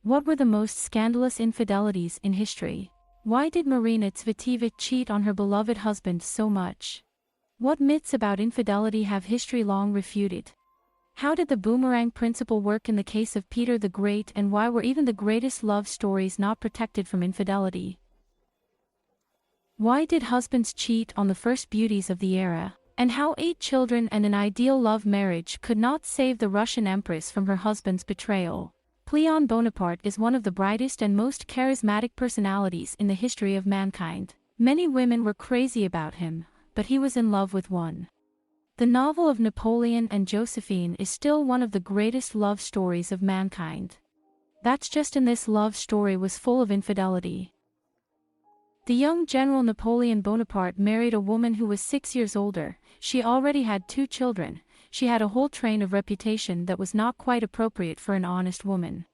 What were the most scandalous infidelities in history? Why did Marina Tsvetaeva cheat on her beloved husband so much? What myths about infidelity have history long refuted? How did the boomerang principle work in the case of Peter the Great, and why were even the greatest love stories not protected from infidelity? Why did husbands cheat on the first beauties of the era? And how 8 children and an ideal love marriage could not save the Russian empress from her husband's betrayal? Napoleon Bonaparte is one of the brightest and most charismatic personalities in the history of mankind. Many women were crazy about him, but he was in love with one. The novel of Napoleon and Josephine is still one of the greatest love stories of mankind. That's just in this love story was full of infidelity. The young General Napoleon Bonaparte married a woman who was 6 years older. She already had 2 children. She had a whole train of reputation that was not quite appropriate for an honest woman.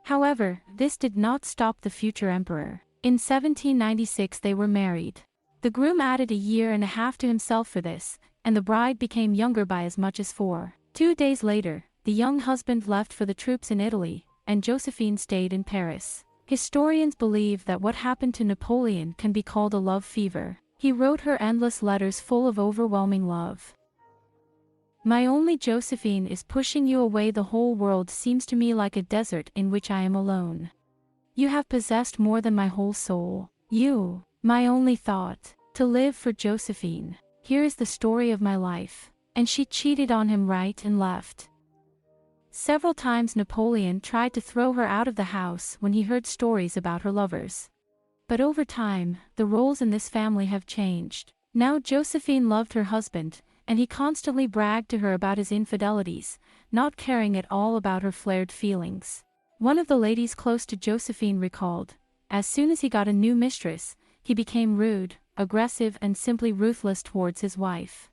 However, this did not stop the future emperor. In 1796 they were married. The groom added a year and a half to himself for this, and the bride became younger by as much as 4. 2 days later, the young husband left for the troops in Italy, and Josephine stayed in Paris. Historians believe that what happened to Napoleon can be called a love fever. He wrote her endless letters full of overwhelming love. My only Josephine is pushing you away. The whole world seems to me like a desert in which I am alone. You have possessed more than my whole soul. You, my only thought, to live for Josephine. Here is the story of my life. And she cheated on him right and left. Several times Napoleon tried to throw her out of the house when he heard stories about her lovers. But over time, the roles in this family have changed. Now Josephine loved her husband, and he constantly bragged to her about his infidelities, not caring at all about her flared feelings. One of the ladies close to Josephine recalled, as soon as he got a new mistress, he became rude, aggressive and simply ruthless towards his wife.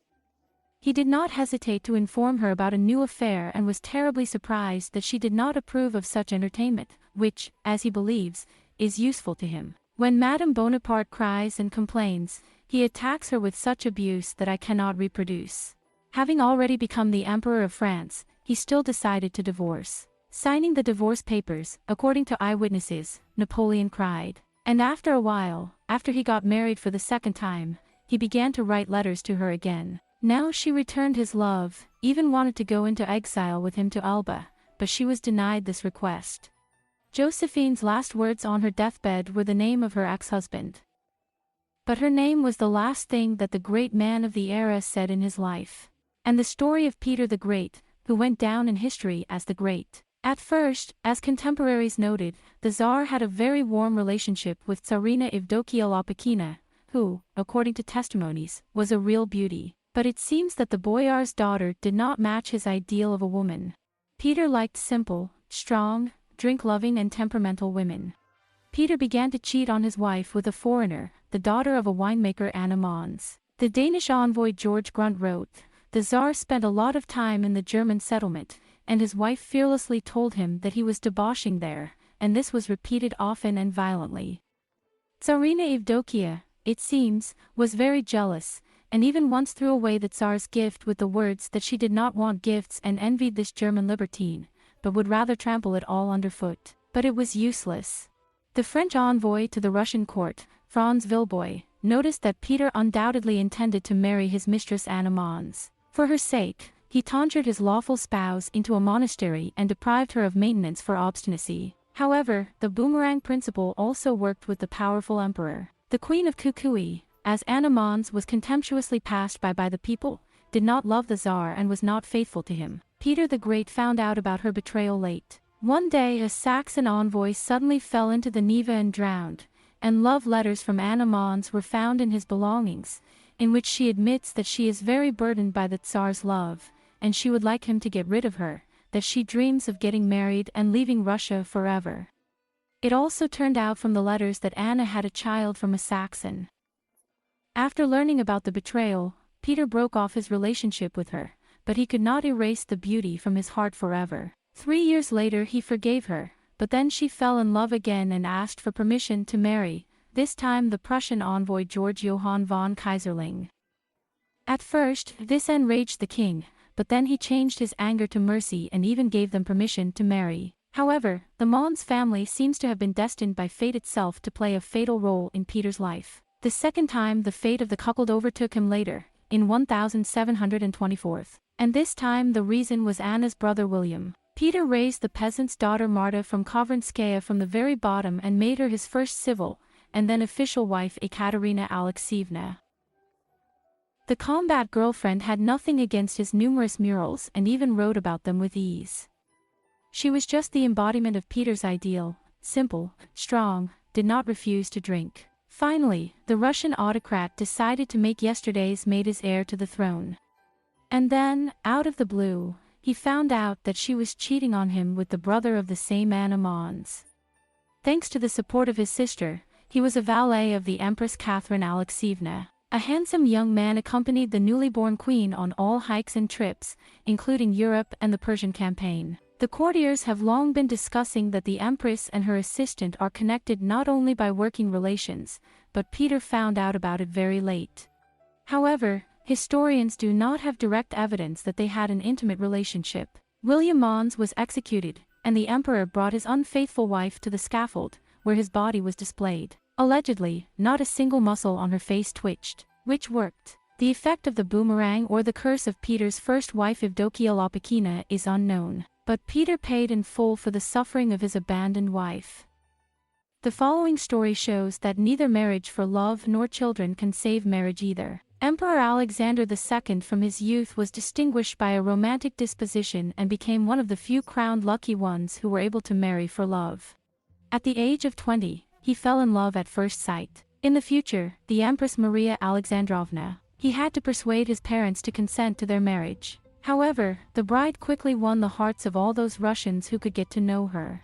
He did not hesitate to inform her about a new affair and was terribly surprised that she did not approve of such entertainment, which, as he believes, is useful to him. When Madame Bonaparte cries and complains, he attacks her with such abuse that I cannot reproduce. Having already become the Emperor of France, he still decided to divorce. Signing the divorce papers, according to eyewitnesses, Napoleon cried. And after a while, after he got married for the second time, he began to write letters to her again. Now she returned his love, even wanted to go into exile with him to Elba, but she was denied this request. Josephine's last words on her deathbed were the name of her ex-husband. But her name was the last thing that the great man of the era said in his life. And the story of Peter the Great, who went down in history as the Great. At first, as contemporaries noted, the Tsar had a very warm relationship with Tsarina Evdokia Lopakina, who, according to testimonies, was a real beauty. But it seems that the boyar's daughter did not match his ideal of a woman. Peter liked simple, strong, drink-loving and temperamental women. Peter began to cheat on his wife with a foreigner, the daughter of a winemaker Anna Mons. The Danish envoy George Grunt wrote, the Tsar spent a lot of time in the German settlement, and his wife fearlessly told him that he was debauching there, and this was repeated often and violently. Tsarina Evdokia, it seems, was very jealous, and even once threw away the Tsar's gift with the words that she did not want gifts and envied this German libertine, but would rather trample it all underfoot. But it was useless. The French envoy to the Russian court, Franz Vilboy, noticed that Peter undoubtedly intended to marry his mistress Anna Mons. For her sake, he tonsured his lawful spouse into a monastery and deprived her of maintenance for obstinacy. However, the boomerang principle also worked with the powerful emperor. The Queen of Kukui, as Anna Mons was contemptuously passed by the people, did not love the Tsar and was not faithful to him. Peter the Great found out about her betrayal late. One day a Saxon envoy suddenly fell into the Neva and drowned, and love letters from Anna Mons were found in his belongings, in which she admits that she is very burdened by the Tsar's love, and she would like him to get rid of her, that she dreams of getting married and leaving Russia forever. It also turned out from the letters that Anna had a child from a Saxon. After learning about the betrayal, Peter broke off his relationship with her, but he could not erase the beauty from his heart forever. 3 years later he forgave her, but then she fell in love again and asked for permission to marry, this time the Prussian envoy Georg Johann von Kaiserling. At first, this enraged the king, but then he changed his anger to mercy and even gave them permission to marry. However, the Mons family seems to have been destined by fate itself to play a fatal role in Peter's life. The second time the fate of the cuckold overtook him later, in 1724. And this time the reason was Anna's brother William. Peter raised the peasant's daughter Marta from Kovrinskaya from the very bottom and made her his first civil, and then official wife Ekaterina Alexeyevna. The combat girlfriend had nothing against his numerous murals and even wrote about them with ease. She was just the embodiment of Peter's ideal, simple, strong, did not refuse to drink. Finally, the Russian autocrat decided to make yesterday's maid his heir to the throne. And then, out of the blue, he found out that she was cheating on him with the brother of the same Anna Mons. Thanks to the support of his sister, he was a valet of the Empress Catherine Alexeyevna. A handsome young man accompanied the newly born queen on all hikes and trips, including Europe and the Persian campaign. The courtiers have long been discussing that the Empress and her assistant are connected not only by working relations, but Peter found out about it very late. However, historians do not have direct evidence that they had an intimate relationship. William Mons was executed, and the emperor brought his unfaithful wife to the scaffold, where his body was displayed. Allegedly, not a single muscle on her face twitched, which worked. The effect of the boomerang or the curse of Peter's first wife Evdokia Lopakina is unknown. But Peter paid in full for the suffering of his abandoned wife. The following story shows that neither marriage for love nor children can save marriage either. Emperor Alexander II from his youth was distinguished by a romantic disposition and became one of the few crowned lucky ones who were able to marry for love. At the age of 20, he fell in love at first sight. In the future, the Empress Maria Alexandrovna, he had to persuade his parents to consent to their marriage. However, the bride quickly won the hearts of all those Russians who could get to know her.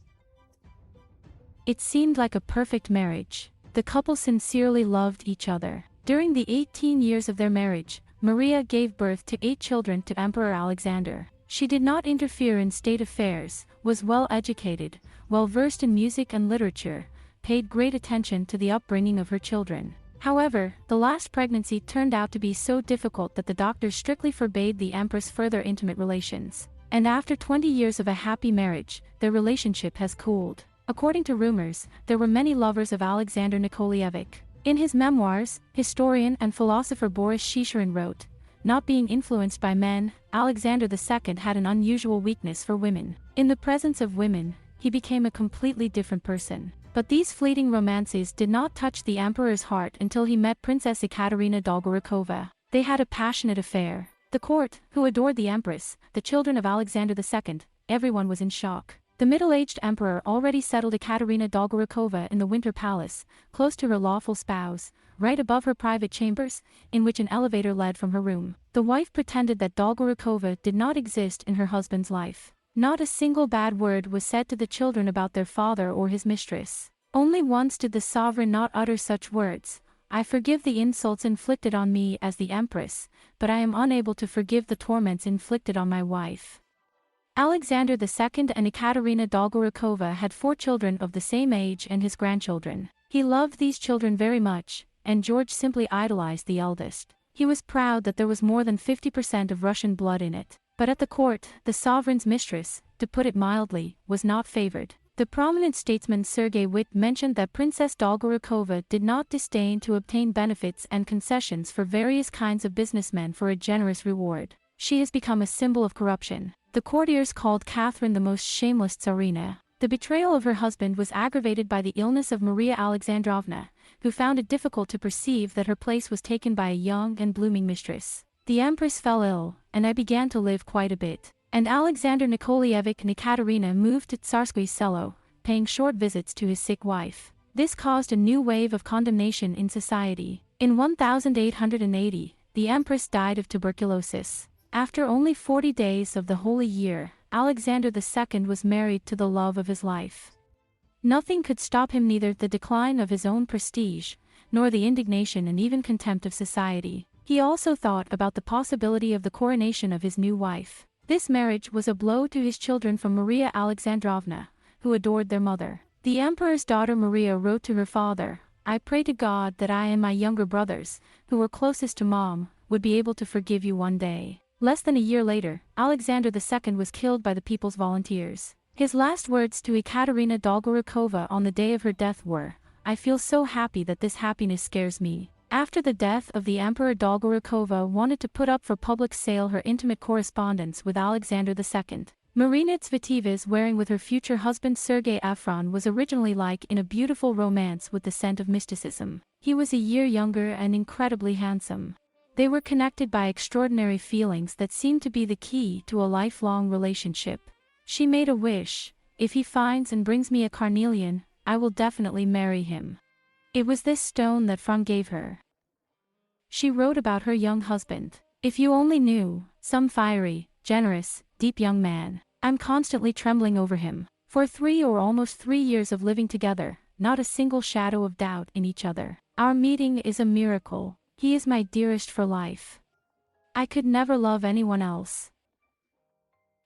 It seemed like a perfect marriage. The couple sincerely loved each other. During the 18 years of their marriage, Maria gave birth to 8 children to Emperor Alexander. She did not interfere in state affairs, was well educated, well versed in music and literature, paid great attention to the upbringing of her children. However, the last pregnancy turned out to be so difficult that the doctors strictly forbade the empress further intimate relations. And after 20 years of a happy marriage, their relationship has cooled. According to rumors, there were many lovers of Alexander Nikolaevich. In his memoirs, historian and philosopher Boris Chicherin wrote, "Not being influenced by men, Alexander II had an unusual weakness for women. In the presence of women, he became a completely different person." But these fleeting romances did not touch the emperor's heart until he met Princess Ekaterina Dolgorukova. They had a passionate affair. The court, who adored the empress, the children of Alexander II, everyone was in shock. The middle-aged emperor already settled Ekaterina Dolgorukova in the Winter Palace, close to her lawful spouse, right above her private chambers, in which an elevator led from her room. The wife pretended that Dolgorukova did not exist in her husband's life. Not a single bad word was said to the children about their father or his mistress. Only once did the sovereign not utter such words, "I forgive the insults inflicted on me as the empress, but I am unable to forgive the torments inflicted on my wife." Alexander II and Ekaterina Dolgorukova had 4 children of the same age and his grandchildren. He loved these children very much, and George simply idolized the eldest. He was proud that there was more than 50% of Russian blood in it. But at the court, the sovereign's mistress, to put it mildly, was not favored. The prominent statesman Sergei Witt mentioned that Princess Dolgorukova did not disdain to obtain benefits and concessions for various kinds of businessmen for a generous reward. She has become a symbol of corruption. The courtiers called Catherine the most shameless Tsarina. The betrayal of her husband was aggravated by the illness of Maria Alexandrovna, who found it difficult to perceive that her place was taken by a young and blooming mistress. The empress fell ill, and I began to live quite a bit. And Alexander Nikolaevich and Ekaterina moved to Tsarsky Selo, paying short visits to his sick wife. This caused a new wave of condemnation in society. In 1880, the empress died of tuberculosis. After only 40 days of the holy year, Alexander II was married to the love of his life. Nothing could stop him, neither the decline of his own prestige, nor the indignation and even contempt of society. He also thought about the possibility of the coronation of his new wife. This marriage was a blow to his children from Maria Alexandrovna, who adored their mother. The emperor's daughter Maria wrote to her father, "I pray to God that I and my younger brothers, who were closest to Mom, would be able to forgive you one day." Less than a year later, Alexander II was killed by the People's Volunteers. His last words to Ekaterina Dolgorukova on the day of her death were, "I feel so happy that this happiness scares me." After the death of the Emperor, Dolgorukova wanted to put up for public sale her intimate correspondence with Alexander II. Marina Tsvetiva's wearing with her future husband Sergei Afron was originally like in a beautiful romance with the scent of mysticism. He was a year younger and incredibly handsome. They were connected by extraordinary feelings that seemed to be the key to a lifelong relationship. She made a wish: "If he finds and brings me a carnelian, I will definitely marry him." It was this stone that Fran gave her. She wrote about her young husband, "If you only knew, some fiery, generous, deep young man. I'm constantly trembling over him. For 3 or almost 3 years of living together, not a single shadow of doubt in each other. Our meeting is a miracle. He is my dearest for life. I could never love anyone else."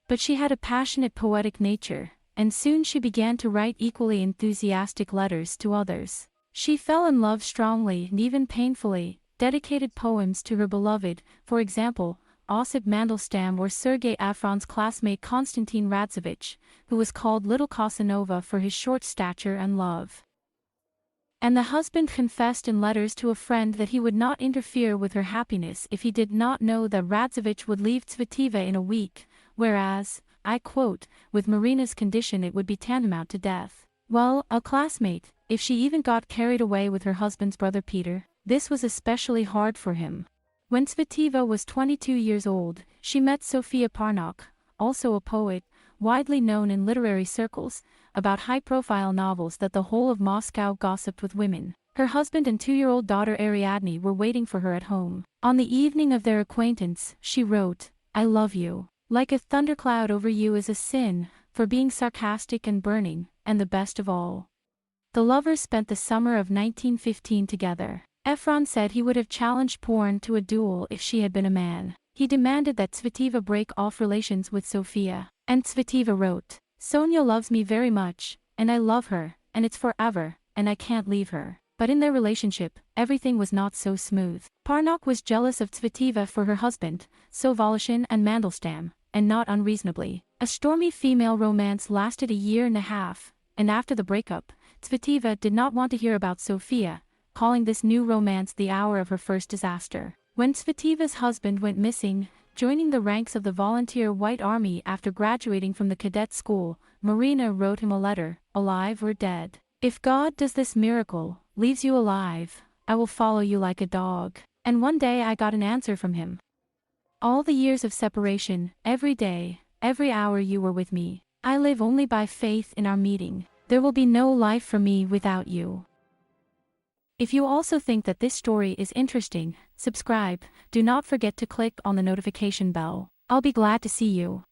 But she had a passionate poetic nature, and soon she began to write equally enthusiastic letters to others. She fell in love strongly and even painfully, dedicated poems to her beloved, for example, Osip Mandelstam or Sergei Afron's classmate Konstantin Radzovich, who was called Little Casanova for his short stature and love. And the husband confessed in letters to a friend that he would not interfere with her happiness if he did not know that Radzovich would leave Tsvetiva in a week, whereas, I quote, "with Marina's condition it would be tantamount to death." Well, a classmate, if she even got carried away with her husband's brother Peter, this was especially hard for him. When Tsvetiva was 22 years old, she met Sofia Parnok, also a poet, widely known in literary circles, about high-profile novels that the whole of Moscow gossiped with women. Her husband and 2-year-old daughter Ariadne were waiting for her at home. On the evening of their acquaintance, she wrote, "I love you. Like a thundercloud over you is a sin, for being sarcastic and burning, and the best of all." The lovers spent the summer of 1915 together. Efron said he would have challenged porn to a duel if she had been a man. He demanded that Tsvetiva break off relations with Sofia. And Tsvetiva wrote, "Sonia loves me very much, and I love her, and it's forever, and I can't leave her." But in their relationship, everything was not so smooth. Parnok was jealous of Tsvetiva for her husband, Sovoloshin and Mandelstam, and not unreasonably. A stormy female romance lasted a year and a half, and after the breakup, Tsvetiva did not want to hear about Sofia, calling this new romance the hour of her first disaster. When Tsvetiva's husband went missing, joining the ranks of the volunteer White Army after graduating from the cadet school, Marina wrote him a letter, alive or dead. "If God does this miracle, leaves you alive, I will follow you like a dog." And one day I got an answer from him. "All the years of separation, every day, every hour you were with me. I live only by faith in our meeting. There will be no life for me without you." If you also think that this story is interesting, subscribe. Do not forget to click on the notification bell. I'll be glad to see you.